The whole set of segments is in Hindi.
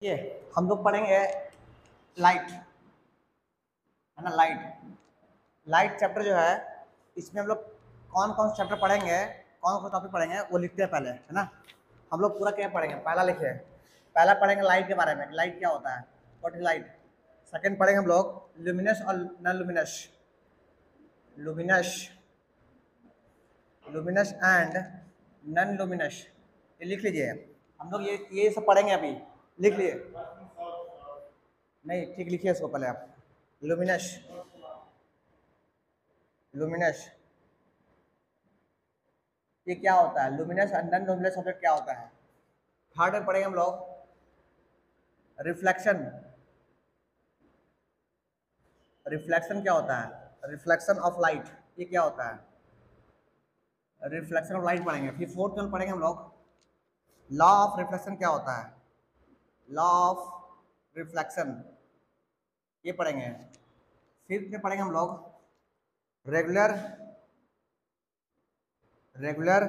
ये हम लोग पढ़ेंगे लाइट, है ना। लाइट चैप्टर जो है, इसमें हम लोग कौन कौन से चैप्टर पढ़ेंगे, कौन कौन टॉपिक पढ़ेंगे वो लिखते हैं पहले, है ना। हम लोग पूरा क्या पढ़ेंगे, पहला लिखे, पहला पढ़ेंगे लाइट के बारे में, लाइट क्या होता है, व्हाट इज लाइट। सेकंड पढ़ेंगे हम लोग लुमिनस और non luminous, luminous luminous and non luminous, ये लिख लीजिए। हम लोग ये सब पढ़ेंगे अभी, लिख लिए। नहीं ठीक, लिखिए इसको पहले आप। लुमिनस, लुमिनस ये क्या होता है, लुमिनस और नॉन लुमिनस ऑब्जेक्ट क्या होता है। थर्ड में पढ़ेंगे हम लोग रिफ्लेक्शन, रिफ्लेक्शन क्या होता है, रिफ्लेक्शन ऑफ लाइट, ये क्या होता है, रिफ्लेक्शन ऑफ लाइट पढ़ेंगे। फिर फोर्थ में पढ़ेंगे हम लोग लॉ ऑफ रिफ्लेक्शन क्या होता है, लॉ ऑफ रिफ्लेक्शन ये पढ़ेंगे। फिफ्थ में पढ़ेंगे हम लोग regular, regular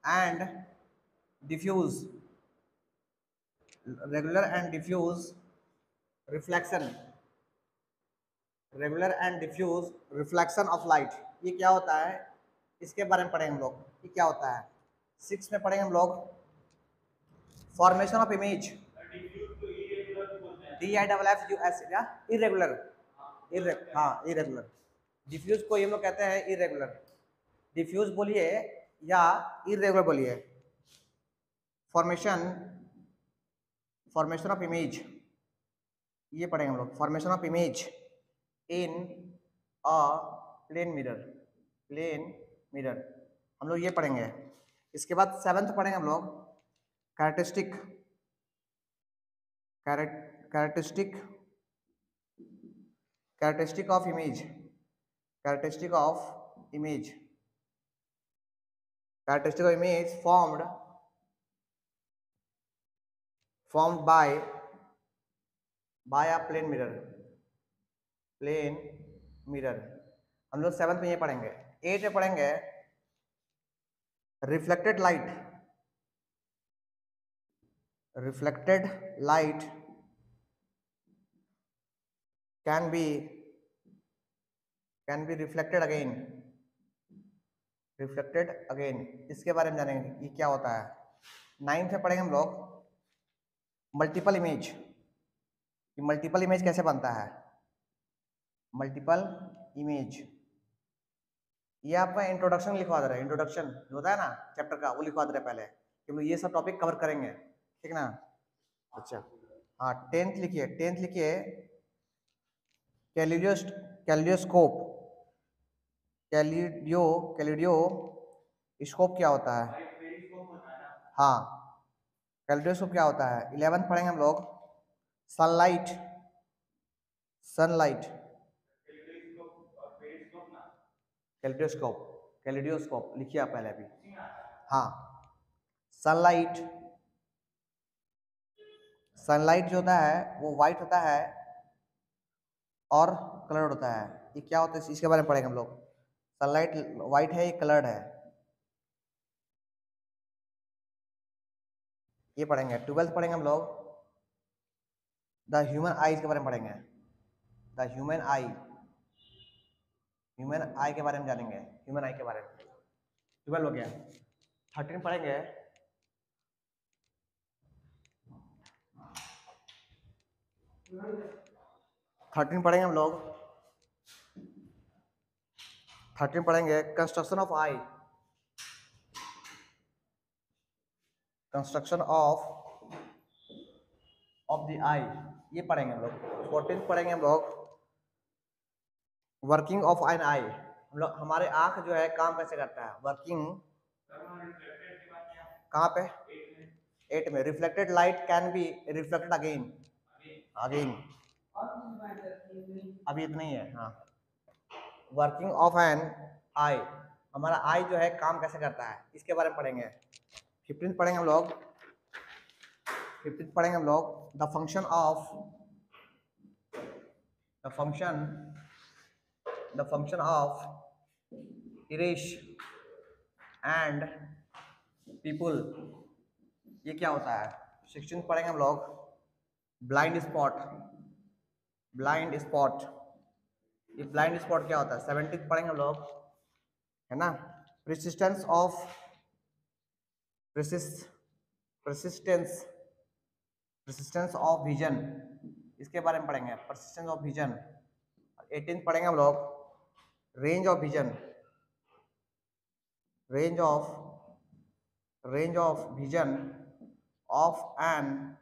and diffuse, regular and diffuse reflection, regular and diffuse reflection of light, ये क्या होता है, इसके बारे में पढ़ेंगे हम लोग, ये क्या होता है। सिक्स में पढ़ेंगे हम लोग फॉर्मेशन ऑफ इमेज, DIFFUS या इरेगुलर, हाँ इरेगुलर। डिफ्यूज को ये हम लोग कहते हैं इरेगुलर, डिफ्यूज बोलिए या इरेगुलर बोलिए। फॉर्मेशन, फॉर्मेशन ऑफ इमेज ये पढ़ेंगे हम लोग, formation of image in a plane mirror, plane mirror हम लोग ये पढ़ेंगे। इसके बाद सेवंथ पढ़ेंगे हम लोग characteristic, characteristic, characteristic of image, characteristic of image, characteristic of image formed by a plane mirror, plane mirror हम लोग सेवंथ में ये पढ़ेंगे। एट में पढ़ेंगे reflected light, reflected light can be reflected again, reflected again इसके बारे में जानेंगे ये क्या होता है। नाइन्थ में पढ़ेंगे हम लोग मल्टीपल इमेज, मल्टीपल इमेज कैसे बनता है, मल्टीपल इमेज ये आपका इंट्रोडक्शन लिखवा दे रहे हैं, इंट्रोडक्शन जो होता है ना चैप्टर का वो लिखवा दे रहे हैं पहले कि हम लोग ये सब टॉपिक कवर करेंगे, ठीक ना। अच्छा हाँ, टेंथ लिखिए, टेंथ लिखिए कैलिडियोस्कोप, कैलिडियो स्कोप क्या होता है, हाँ कैलिडियोस्कोप क्या होता है। 11th पढ़ेंगे हम लोग सनलाइट, सनलाइट कैलिडियोस्कोप, कैलिडियोस्कोप लिखिए आप पहले अभी, हाँ सनलाइट, सनलाइट जो होता है वो वाइट होता है और कलर्ड होता है, ये क्या होता है इसके बारे में पढ़ेंगे हम लोग। सनलाइट वाइट है, ये कलर्ड है, ये पढ़ेंगे। 12th पढ़ेंगे हम लोग द ह्यूमन आईज के बारे में पढ़ेंगे, द ह्यूमन आई, ह्यूमन आई के बारे में जानेंगे, ह्यूमन आई के बारे में। 12 हो गया। 13 पढ़ेंगे 13 पढ़ेंगे हम लोग, 13 पढ़ेंगे construction of eye, construction of the eye ये पढ़ेंगे हम लोग। 14 पढ़ेंगे हम लोग वर्किंग ऑफ एन आई, हम लोग हमारे आंख जो है काम कैसे करता है, वर्किंग कहाँ पे, 8 में reflected light can be reflected again, again अभी इतना ही है, हाँ। वर्किंग ऑफ एन आई, हमारा आई जो है काम कैसे करता है इसके बारे में पढ़ेंगे। 15 पढ़ेंगे हम लोग, 15 पढ़ेंगे हम लोग the function of, the function of iris and pupil, ये क्या होता है? 16 पढ़ेंगे हम लोग ब्लाइंड स्पॉट। ब्लाइंड स्पॉट, ये ब्लाइंड स्पॉट क्या होता है? 17 पढ़ेंगे हम लोग, है ना? Persistence of persistence persistence of vision, इसके बारे में पढ़ेंगे, परसिस्टेंस ऑफ विजन। 18 पढ़ेंगे हम लोग range of vision, range of vision of an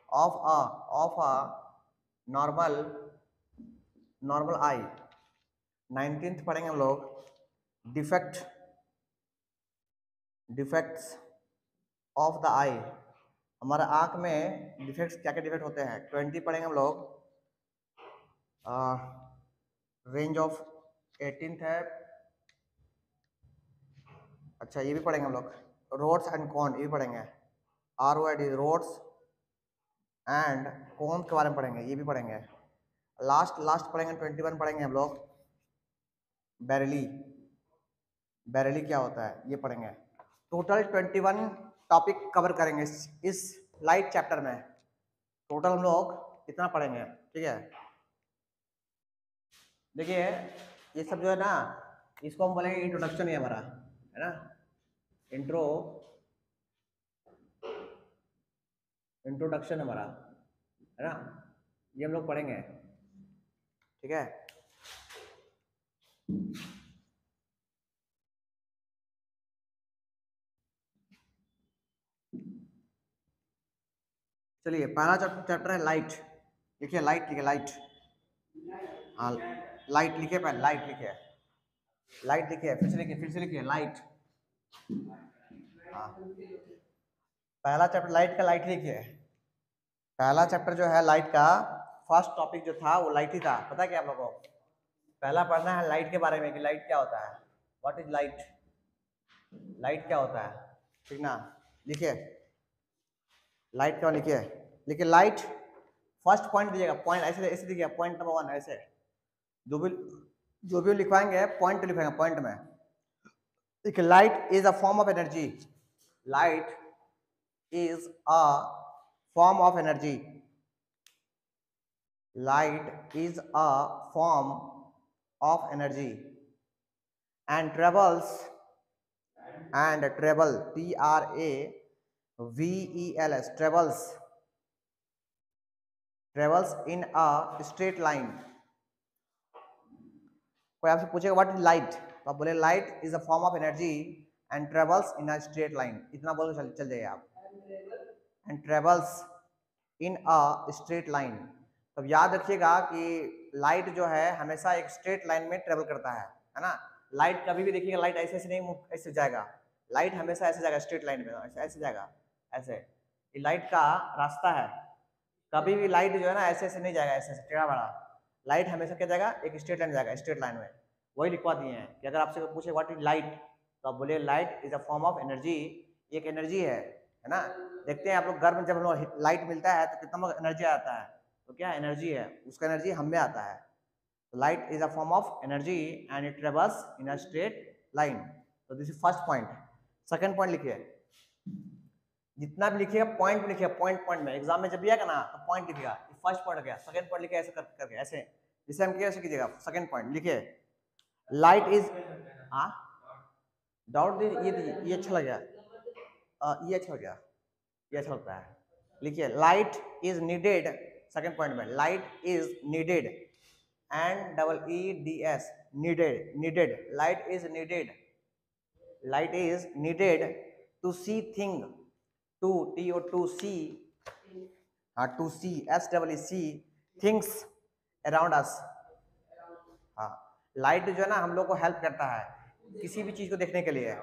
of a normal eye. 19th पढ़ेंगे हम लोग डिफेक्ट्स ऑफ द आई, हमारा आंख में डिफेक्ट्स क्या क्या डिफेक्ट होते हैं। 20 पढ़ेंगे हम लोग रेंज ऑफ 18th है। अच्छा ये भी पढ़ेंगे हम लोग रोड्स एंड कॉन, ये भी पढ़ेंगे। ROD रोड्स एंड कॉन के बारे में पढ़ेंगे, ये भी पढ़ेंगे। लास्ट पढ़ेंगे 21 पढ़ेंगे हम लोग बैरेली क्या होता है, ये पढ़ेंगे। टोटल 21 टॉपिक कवर करेंगे इस लाइट चैप्टर में। टोटल हम लोग इतना पढ़ेंगे, ठीक है। देखिए ये सब जो है ना, इसको हम बोलेंगे इंट्रोडक्शन ही हमारा, है ना? इंट्रोडक्शन हमारा, है ना? ये हम लोग पढ़ेंगे, ठीक है। चलिए पहला चैप्टर है लाइट। लिखिए लाइट, लिखिए लाइट। हाँ लाइट लिखिए, पहले लाइट लिखिए, लाइट लिखिए, फिर से लिखिए लाइट। हाँ पहला चैप्टर लाइट का, लाइट लिखिए। पहला चैप्टर जो है लाइट का, फर्स्ट टॉपिक जो था वो लाइट ही था। पता है क्या आप लोगों को? पहला पढ़ना है लाइट के बारे में कि लाइट क्या होता है, व्हाट इज लाइट, लाइट क्या होता है, ठीक ना? लिखिए लाइट क्या, लिखिए लिखिए लाइट। फर्स्ट पॉइंट दीजिएगा, पॉइंट ऐसे ऐसे दीजिएगा, पॉइंट नंबर 1 ऐसे। जो भी लिखवाएंगे पॉइंट लिखेंगे, पॉइंट में। देखिए light is a form of energy, light is a form of energy, light is a form of energy and travels travels in a straight line। कोई आपसे पूछेगा व्हाट इज लाइट, तो आप बोले light is a form of energy and travels in a straight line, इतना बोल चल जाइए आप। And travels in a straight line, तब याद रखिएगा कि लाइट जो है हमेशा एक स्ट्रेट लाइन में ट्रेवल करता है ना? लाइट कभी भी देखिएगा, लाइट ऐसे ऐसे नहीं ऐसे जाएगा, लाइट हमेशा ऐसे जाएगा स्ट्रेट लाइन में, ऐसे ऐसे जाएगा, ऐसे। ये लाइट का रास्ता है, कभी भी लाइट जो है ना ऐसे ऐसे नहीं जाएगा, ऐसे ऐसे टेढ़ा बड़ा। लाइट हमेशा क्या जाएगा, एक स्ट्रेट लाइन जाएगा, स्ट्रेट लाइन में। वही लिखवा दिए हैं कि अगर आपसे पूछे व्हाट इज लाइट, तो आप बोले light is a form of energy, एक एनर्जी है ना? देखते हैं आप लोग घर में जब हम लोग लाइट मिलता है तो कितना एनर्जी आता है, तो क्या एनर्जी है, उसका एनर्जी हम में आता है। Light is a form of energy and it travels in a straight line. तो this is first point. Second point लिखिए, जितना भी लिखिएगा पॉइंट लिखिएगा, पॉइंट में। एग्जाम में जब भी आएगा ना तो पॉइंट लिखिएगा, फर्स्ट पॉइंट हो गया, सेकंड पॉइंट लिखिए ऐसे करके, ऐसे जिसे हम किया ऐसे कीजिएगा। सेकंड पॉइंट लिखिए लाइट इज, हाँ डाउट दीजिए, ये अच्छा लग गया, ये अच्छा हो गया, ये अच्छा लगता है। लिखिए light is needed, second point में light is needed, NEEDS, needed, light is needed to see thing, to see, हाँ to see, SEE things around us. हाँ लाइट जो है ना हम लोग को हेल्प करता है किसी भी चीज को देखने के लिए,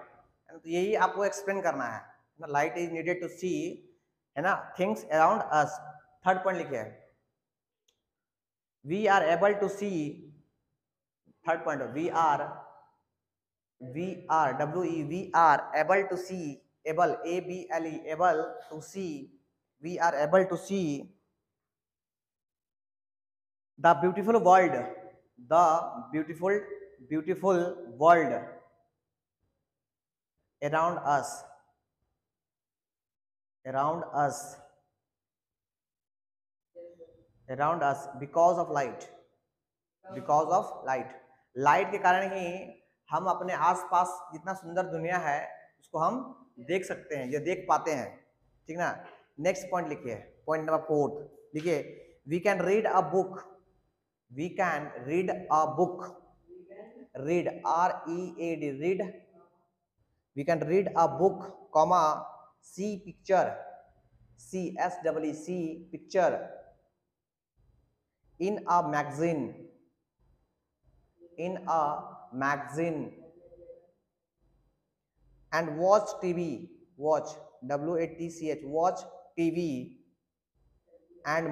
तो यही आपको एक्सप्लेन करना है ना। Light is needed to see, है ना, things around us. Third point लिखिए we are able to see, third point we are able to see, able ABLE able to see, we are able to see the beautiful world, the beautiful world around us. around us, around us because of light, because of light, light के कारण ही हम अपने आसपास जितना सुंदर दुनिया है उसको हम देख सकते हैं या देख पाते हैं, ठीक ना। नेक्स्ट पॉइंट लिखिए, पॉइंट नंबर 4 लिखिए, we can read a book, we can read a book, read READ, read, we can read a book, comma see picture, CSEE picture, in a magazine, in a magazine, and watch TV, watch, WATCH, watch TV and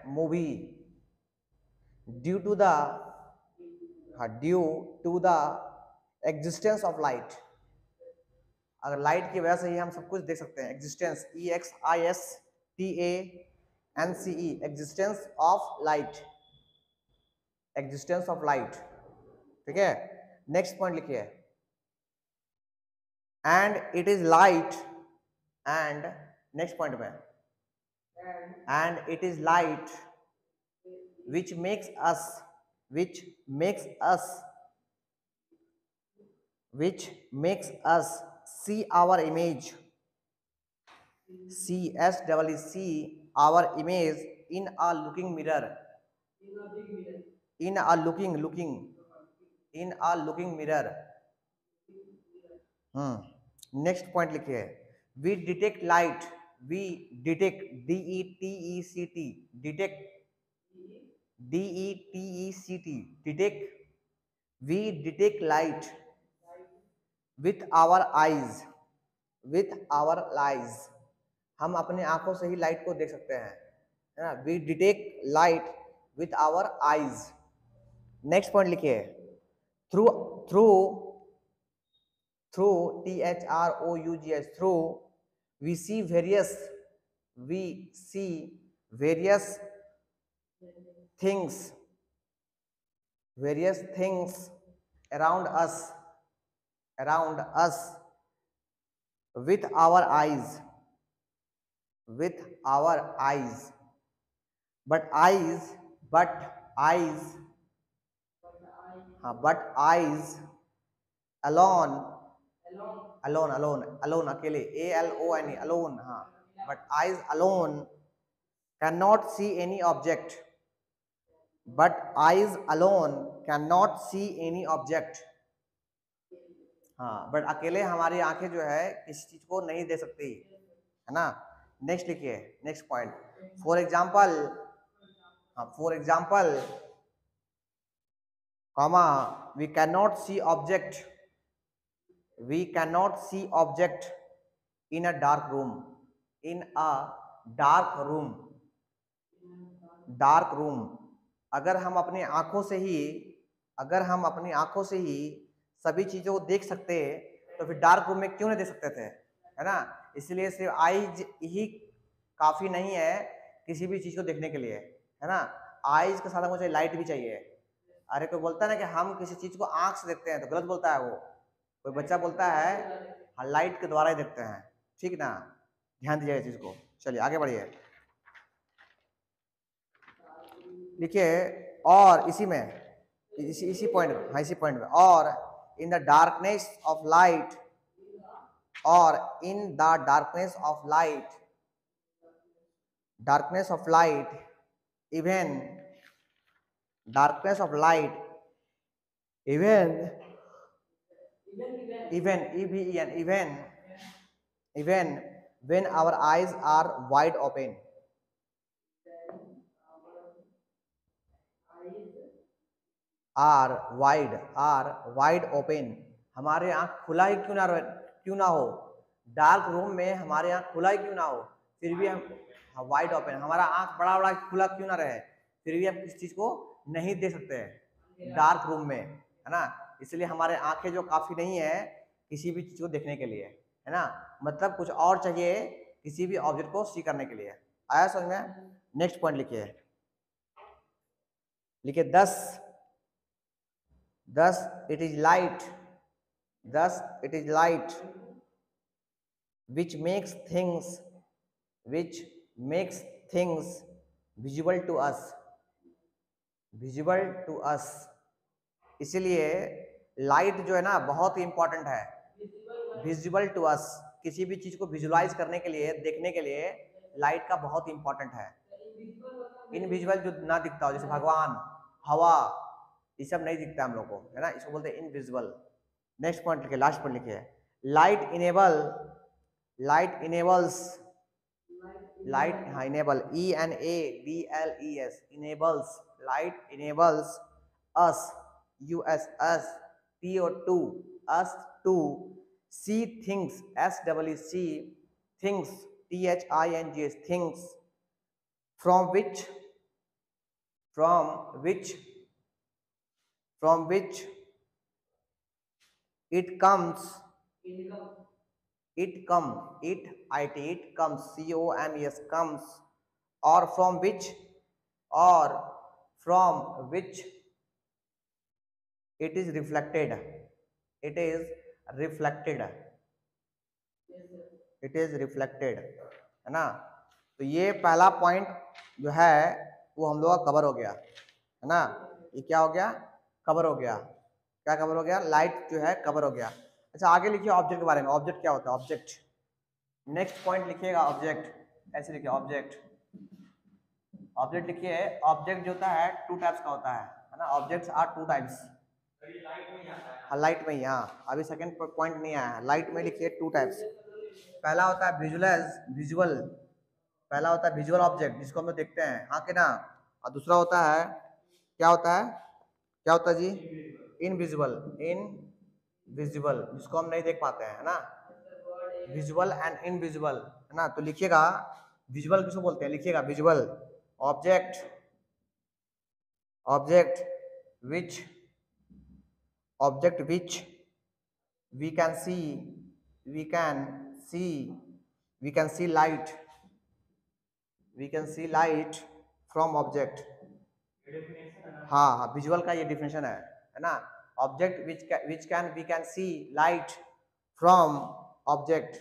movie due to the existence of light, अगर लाइट की वजह से ही हम सब कुछ देख सकते हैं, existence, EXISTANCE, existence of light, existence of light, ठीक है। नेक्स्ट पॉइंट लिखिए, and it is light, and next point में, and it is light which makes us, which makes us, which makes us see our image, CSEE, our image in a looking mirror, in a looking in a looking mirror। Next point लिखिए, we detect light, we detect, DETECT, detect, DETECT, detect, we detect light with our eyes, with our eyes, हम अपने आंखों से ही लाइट को देख सकते हैं, है ना। we detect light with our eyes। Next point लिखिए, through, through, through, THROUGH, through, we see various, we see various things, various things around us, around us with our eyes, with our eyes, but eyes, but eyes, but eyes alone, alone, alone, alone, अकेले, ALONE, alone, हाँ, but eyes alone cannot see any object, but eyes alone cannot see any object, हाँ, बट अकेले हमारी आंखें जो है किसी चीज को नहीं दे सकती, है ना। नेक्स्ट लिखिए, नेक्स्ट पॉइंट, फॉर एग्जाम्पल, हाँ, for example, comma, we can not see object, we cannot see object in a dark room, in a dark room, dark room, अगर हम अपनी आंखों से ही, अगर हम अपनी आंखों से ही सभी चीजों को देख सकते तो फिर डार्क रूम में क्यों नहीं देख सकते थे, है ना। इसलिए सिर्फ आईज ही काफी नहीं है किसी भी चीज को देखने के लिए, है ना। आईज के साथ मुझे लाइट भी चाहिए। अरे कोई बोलता है ना कि हम किसी चीज को आंख से देखते हैं तो गलत बोलता है वो, कोई बच्चा बोलता है हाँ लाइट के द्वारा ही देखते हैं, ठीक ना, ध्यान दीजिए इस चीज को। चलिए आगे बढ़िए, लिखिए, और इसी में, इसी पॉइंट में, हाँ इसी पॉइंट में, और in the darkness of light, और in the darkness of light, darkness of light, even darkness of light, even even when our eyes are wide open, are wide open, हमारे आंख खुला ही क्यों ना हो, डार्क रूम में हमारे आंख खुला ही क्यों ना हो, फिर भी हम, वाइड ओपन, हमारा आंख बड़ा बड़ा खुला क्यों ना रहे, फिर भी हम किसी चीज को नहीं देख सकते हैं डार्क रूम में, है ना। इसलिए हमारे आंखें जो काफी नहीं है किसी भी चीज को देखने के लिए, है ना, मतलब कुछ और चाहिए किसी भी ऑब्जेक्ट को सी करने के लिए। आया समझ में। नेक्स्ट पॉइंट लिखिए, लिखिए 10 it is light, 10 it is light, which makes things which makes things visible to us, visible to us। इसीलिए लाइट जो है ना बहुत ही इंपॉर्टेंट है, विजिबल टू अस, किसी भी चीज को विजुलाइज करने के लिए, देखने के लिए लाइट का बहुत इंपॉर्टेंट है। इनविजिबल जो ना दिखता हो, जैसे भगवान, हवा, ये सब नहीं दिखता हम लोग को, है ना, इसको बोलते हैं इनविजिबल। नेक्स्ट पॉइंट लिखिए, लास्ट पॉइंट लिखिए, light enable, light enables, light, हाँ enable, ENABLES, enables, light enables us, US TO2, us to see things, SEE things, THINGS things, from which from which from which it comes, it come, it comes, COMES comes, or from which, or from which it is reflected, it is reflected, it is reflected, है ना। तो ये पहला पॉइंट जो है वो हम लोग का कवर हो गया, है ना। ये क्या हो गया, कवर हो गया, क्या कवर हो गया, लाइट जो है कवर हो गया। अच्छा आगे लिखिए ऑब्जेक्ट के बारे में, ऑब्जेक्ट क्या होता है, ऑब्जेक्ट। नेक्स्ट पॉइंट लिखिएगा ऑब्जेक्ट, ऐसे लिखिए ऑब्जेक्ट, ऑब्जेक्ट लिखिए। ऑब्जेक्ट जो होता है टू टाइप्स का होता है ना, ऑब्जेक्ट्स आर टू टाइप्स। हाँ लाइट में ही, हाँ अभी सेकंड पॉइंट नहीं आया है, लाइट में लिखिए टू टाइप्स। पहला होता है विजुअलाइज, विजुअल, पहला होता है विजुअल ऑब्जेक्ट जिसको हम लोग देखते हैं हाँ के ना, और दूसरा होता है, क्या होता है, क्या होता है जी, इनविजिबल, इनविजिबल जिसको हम नहीं देख पाते हैं, है ना, विजुअल एंड इनविजिबल, है ना। तो लिखिएगा विजुअल किसको बोलते हैं, लिखिएगा visual object, object which, object which we can see, we can see, we can see light, we can see light from object। हाँ हाँ विजुअल का ये डिफिनेशन है ना, object which can we can see light from object,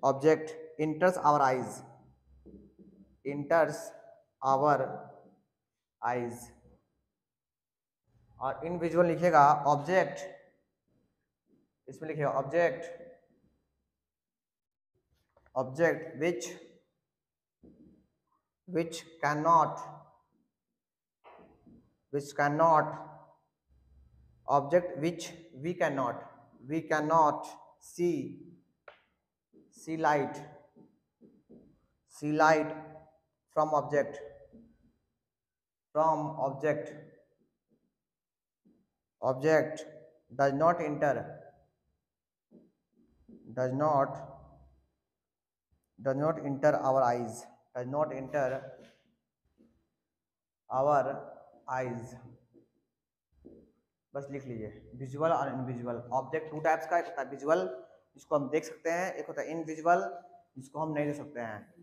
object enters our eyes, enters our eyes. और इनविजुअल लिखिएगा ऑब्जेक्ट, इसमें लिखिएगा object, object which cannot, which cannot, object which we cannot see light, see light from object, from object, object does not enter, does not enter our eyes, does not enter our eyes। बस लिख लीजिए विजुअल और इनविजुअल। ऑब्जेक्ट टू टाइप्स का, एक होता है विजुअल जिसको हम देख सकते हैं, एक होता है इनविजुअल जिसको हम नहीं देख सकते हैं।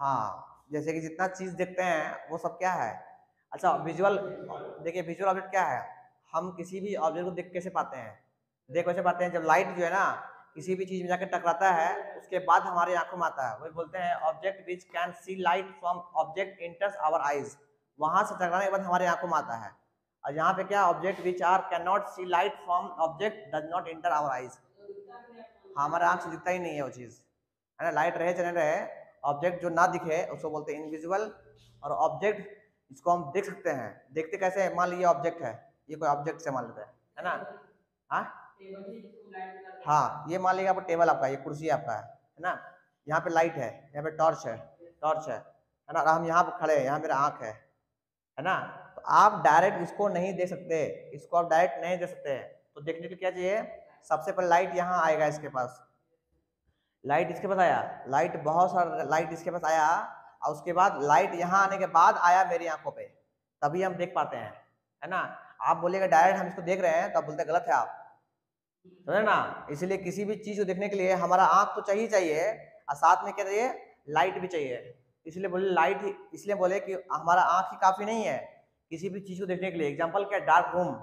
हाँ जैसे कि जितना चीज देखते हैं वो सब क्या है, अच्छा विजुअल, देखिए विजुअल ऑब्जेक्ट क्या है, हम किसी भी ऑब्जेक्ट को देख कैसे पाते हैं, देख कैसे पाते हैं, जब लाइट जो है ना किसी भी चीज में जाकर टकराता है उसके बाद हमारी आंखों में आता है, वही बोलते हैं object which can see light from object enters our eyes, वहां से टकराने के बाद हमारी आंखों में आता है। और यहाँ पे क्या, object which are can not see light from object does not enter our eyes, हमारे आंख से दिखता ही नहीं है वो चीज, है ना, लाइट रहे चले रहे, ऑब्जेक्ट जो ना दिखे उसको बोलते हैं इनविजिबल। और ऑब्जेक्ट जिसको हम देख सकते हैं, देखते कैसे है, मान लीजिए ऑब्जेक्ट है, ये कोई ऑब्जेक्ट से मान लेते हैं, है ना, हाँ हाँ ये मान लीजिए आपका टेबल आपका, ये कुर्सी आपका है ना, यहाँ पे लाइट है, यहाँ पे टॉर्च है, टॉर्च है ना, और हम यहाँ पे खड़े हैं, यहाँ मेरा आँख है ना, तो आप डायरेक्ट इसको नहीं देख सकते, इसको आप डायरेक्ट नहीं देख सकते, तो देखने के लिए क्या चाहिए, सबसे पहले लाइट यहाँ आएगा इसके पास, लाइट इसके पास आया, लाइट बहुत सारा लाइट इसके पास आया, और उसके बाद लाइट यहाँ आने के बाद आया मेरी आंखों पे, तभी हम देख पाते हैं, है ना। आप बोलेगा डायरेक्ट हम इसको देख रहे हैं, तब बोलते गलत है आप, समझे ना। इसलिए किसी भी चीज को देखने के लिए हमारा आंख तो चाहिए और साथ में क्या चाहिए, लाइट भी चाहिए। इसलिए बोले लाइट, इसलिए बोले कि हमारा आंख ही काफी नहीं है किसी भी चीज को देखने के लिए। एग्जाम्पल क्या, डार्क रूम,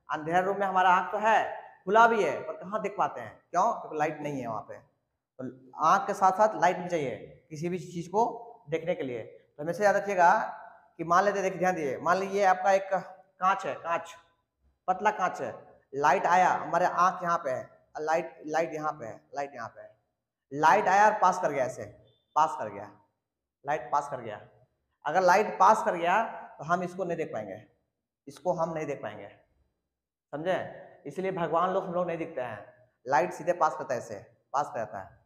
अंधेरे रूम में हमारा आंख तो है खुला भी है पर कहाँ देख पाते हैं, क्यों? क्योंकि लाइट नहीं है वहाँ पे। तो आँख के साथ साथ लाइट भी चाहिए किसी भी चीज़ को देखने के लिए। तो हमेशा याद रखिएगा कि मान लेते, देखिए ध्यान दीजिए, मान लीजिए आपका एक कांच है, कांच, पतला कांच है, लाइट आया, हमारे आँख यहाँ पे है, लाइट यहाँ पे है, लाइट यहाँ पे है, लाइट आया और पास कर गया, ऐसे पास कर गया, लाइट पास कर गया। अगर लाइट पास कर गया तो हम इसको नहीं देख पाएंगे, इसको हम नहीं देख पाएंगे, समझे? इसलिए भगवान लोग हम लोग नहीं दिखते हैं, लाइट सीधे पास करता है, ऐसे पास कर जाता है।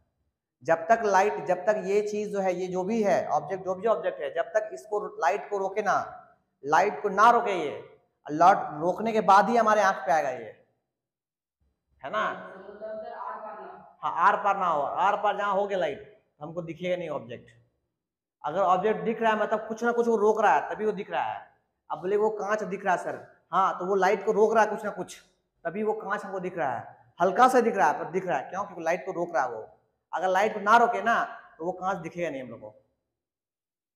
जब तक लाइट, जब तक ये चीज जो है, ये जो भी है ऑब्जेक्ट, जो भी ऑब्जेक्ट है, जब तक इसको लाइट को रोके ना, लाइट को ना रोके, ये लाइट रोकने के बाद ही हमारे आंख पे आएगा, ये है ना। हाँ, आर पार ना हो, आर पार जहाँ हो गया लाइट हमको दिखेगा नहीं ऑब्जेक्ट। अगर ऑब्जेक्ट दिख रहा है मतलब कुछ ना कुछ वो रोक रहा है, तभी वो दिख रहा है। अब बोले वो कांच दिख रहा है सर, हाँ तो वो लाइट को रोक रहा है कुछ ना कुछ, तभी वो कांच हमको दिख रहा है, हल्का सा दिख रहा है पर दिख रहा है, क्यों? क्योंकि लाइट को रोक रहा है वो। अगर लाइट को ना रोके ना तो वो कांच दिखेगा नहीं हम लोग को,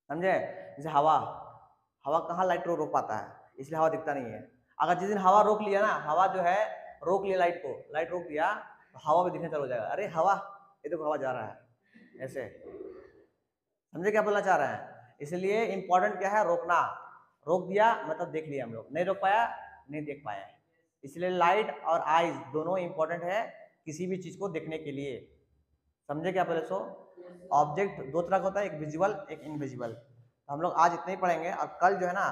समझे? जैसे हवा, हवा कहाँ लाइट को रोक पाता है, इसलिए हवा दिखता नहीं है। अगर जिस दिन हवा रोक लिया ना, हवा जो है रोक लिया लाइट को, लाइट रोक दिया तो हवा भी दिखने चालू हो जाएगा, अरे हवा, ये देखो हवा जा रहा है, ऐसे, समझे क्या बोलना चाह रहे हैं? इसलिए इंपॉर्टेंट क्या है, रोकना। रोक दिया मतलब देख लिया हम लोग, नहीं रोक पाया नहीं देख पाया। इसलिए लाइट और आइज दोनों इंपॉर्टेंट है किसी भी चीज को देखने के लिए, समझे क्या पहले? सो ऑब्जेक्ट दो तरह का होता है, एक विजुअल एक इनविजिबल। हम लोग आज इतना ही पढ़ेंगे और कल जो है ना